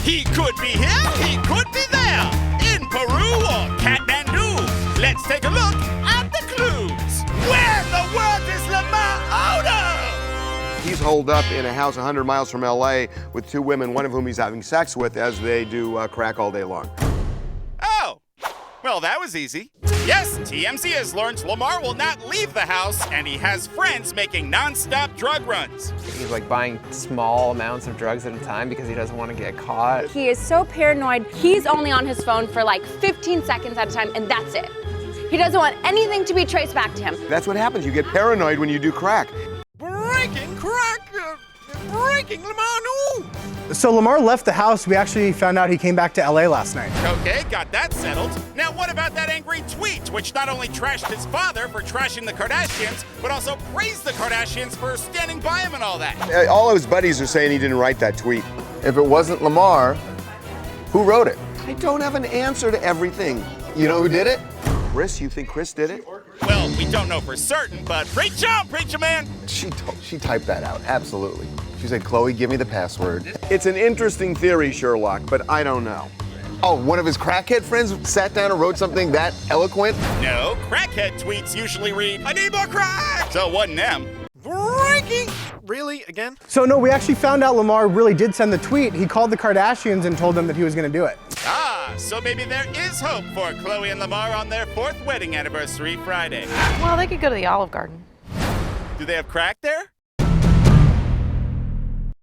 He could be here, he could be there. In Peru or Kathmandu. Let's take a look at the clues. Where in the world is Lamar Odom? He's holed up in a house 100 miles from LA with two women, one of whom he's having sex with as they do crack all day long. Oh, well, that was easy. Yes, TMZ has learned Lamar will not leave the house, and he has friends making non-stop drug runs. He's like buying small amounts of drugs at a time because he doesn't want to get caught. He is so paranoid. He's only on his phone for like 15 seconds at a time, and that's it. He doesn't want anything to be traced back to him. That's what happens. You get paranoid when you do crack. Breaking crack! Breaking Lamar, no! So Lamar left the house. We actually found out he came back to LA last night. Okay, got that settled. Now what about that angry tweet, which not only trashed his father for trashing the Kardashians, but also praised the Kardashians for standing by him and all that? All of his buddies are saying he didn't write that tweet. If it wasn't Lamar, who wrote it? I don't have an answer to everything. You know who did it? Chris, you think Chris did it? Well, we don't know for certain, but preach on, preacher man! She typed that out, absolutely. She said, Chloe, give me the password. It's an interesting theory, Sherlock, but I don't know. Oh, one of his crackhead friends sat down and wrote something that eloquent? No, crackhead tweets usually read, I need more crack! So it wasn't them. Breaking! Really? Again? So no, we actually found out Lamar really did send the tweet. He called the Kardashians and told them that he was going to do it. Ah, so maybe there is hope for Chloe and Lamar on their 4th wedding anniversary Friday. Well, they could go to the Olive Garden. Do they have crack there?